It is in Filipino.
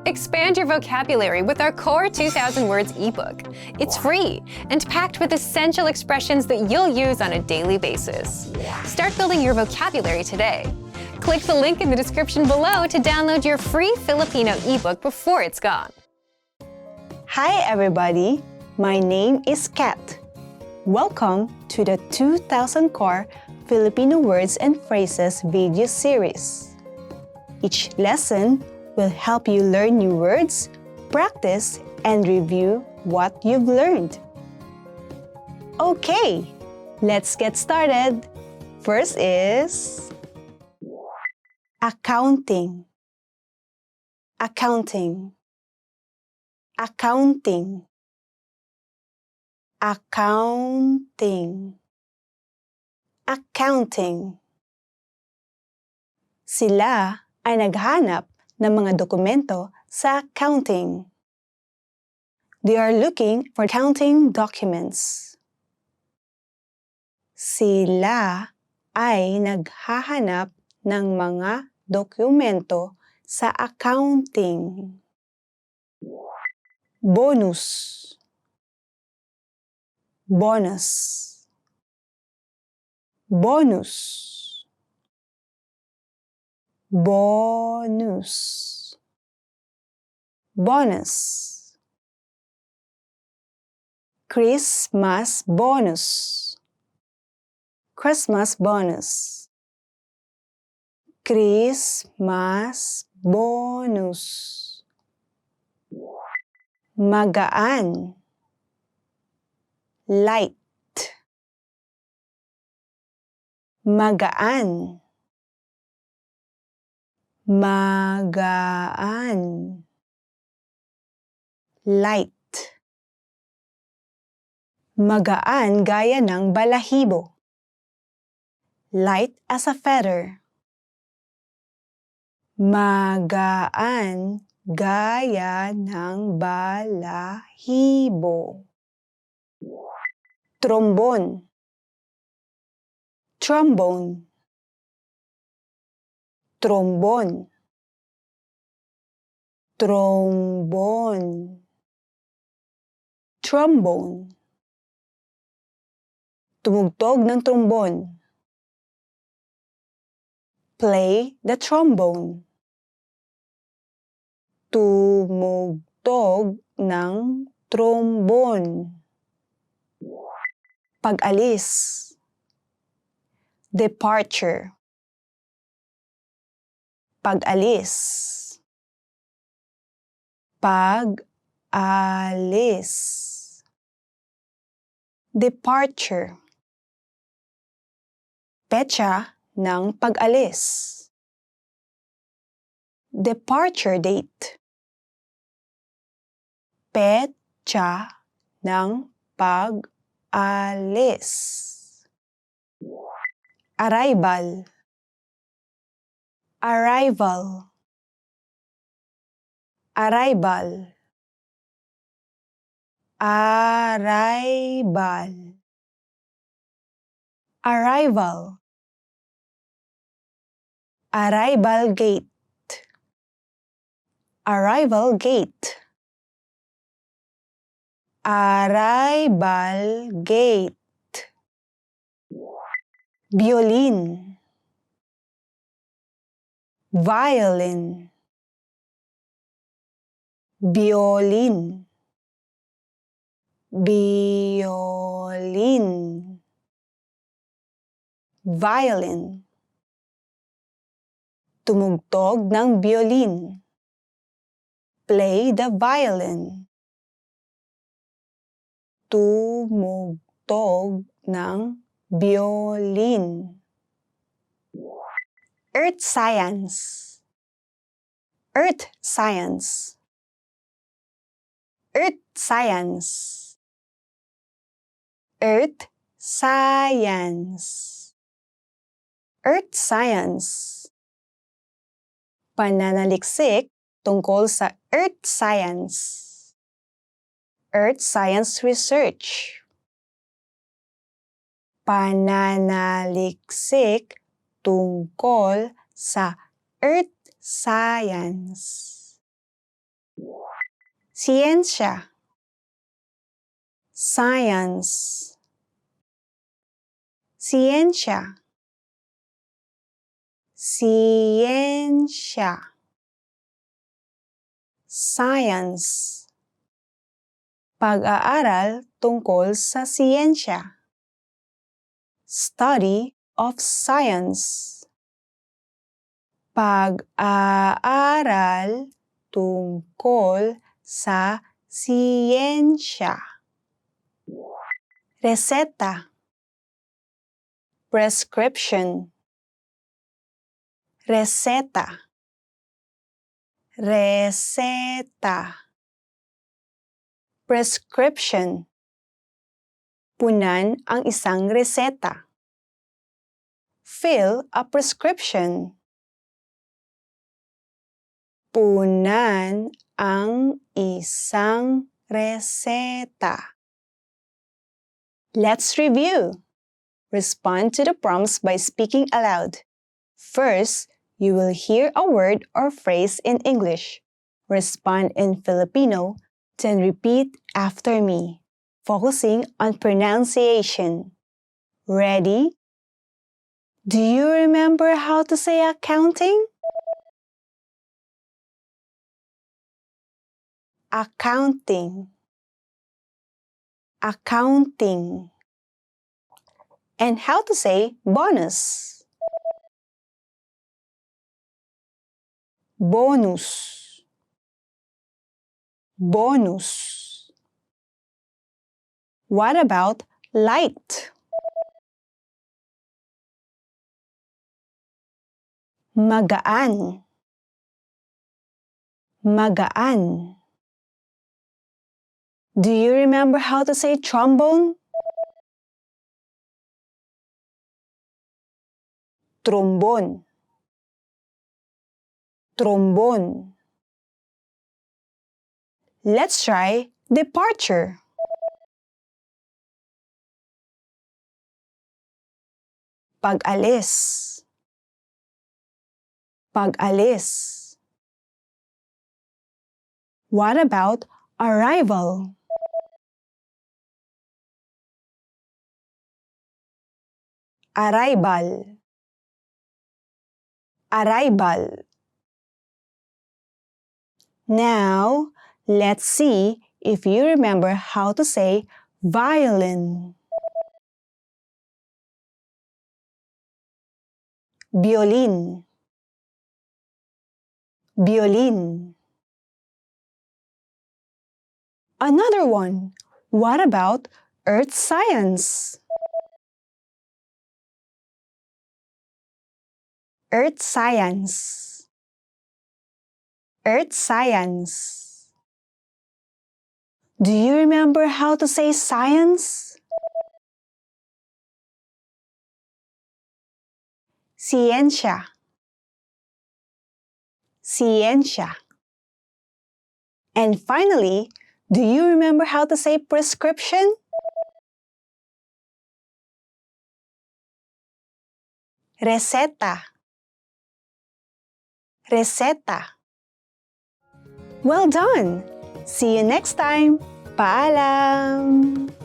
Expand your vocabulary with our Core 2000 Words ebook. It's free and packed with essential expressions that you'll use on a daily basis. Start building your vocabulary today. Click the link in the description below to download your free Filipino ebook before it's gone. Hi everybody, my name is Kat. Welcome to the 2000 Core Filipino Words and Phrases video series. Each lesson will help you learn new words, practice, and review what you've learned. Okay, let's get started. First is accounting. Accounting. Accounting. Accounting. Accounting. Sila ay naghanap ng mga dokumento sa accounting. They are looking for accounting documents. Sila ay naghahanap ng mga dokumento sa accounting. Bonus. Bonus. Bonus. Bonus. Bonus. Christmas bonus. Christmas bonus. Christmas bonus. Magaan. Light. Magaan. Magaan. Light. Magaan gaya ng balahibo. Light as a feather. Magaan gaya ng balahibo. Trombone. Trombone. Trombone. Trombone. Trombone. Tumugtog ng trombone. Play the trombone. Tumugtog ng trombone. Pag-alis. Departure. Pag-alis. Pag-alis. Departure. Petsa ng pag-alis. Departure date. Petsa ng pag-alis. Arrival. Arrival. Arrival. Arrival. Arrival. Arrival gate. Arrival gate. Arrival gate. Violin. Violin. Violin. Violin. Violin. Tumugtog ng violin. Play the violin. Tumugtog ng violin. Earth science. Earth science. Earth science. Earth science. Earth science. Pananaliksik tungkol sa earth science. Earth science research. Pananaliksik tungkol sa earth science. Ciencia. Science. Ciencia. Ciencia. Science. Pag-aaral tungkol sa siyensya. Study of science. Pag-aaral tungkol sa siyensya. Reseta. Prescription. Reseta. Reseta. Prescription. Punan ang isang reseta. Fill a prescription. Punan ang isang reseta. Let's review. Respond to the prompts by speaking aloud. First, you will hear a word or phrase in English. Respond in Filipino, then repeat after me, focusing on pronunciation. Ready? Do you remember how to say accounting? Accounting. Accounting. And how to say bonus? Bonus. Bonus. What about light? Magaan. Magaan. Do you remember how to say trombone? Trombone. Trombone. Let's try departure. Pag-alis. Pag-alis. What about arrival? Arrival. Arrival. Now, let's see if you remember how to say violin. Violin. Violin. Another one. What about earth science? Earth science. Earth science. Do you remember how to say science? Ciencia. Ciencia. And finally, do you remember how to say prescription? Receta. Receta. Well done! See you next time! Paalam!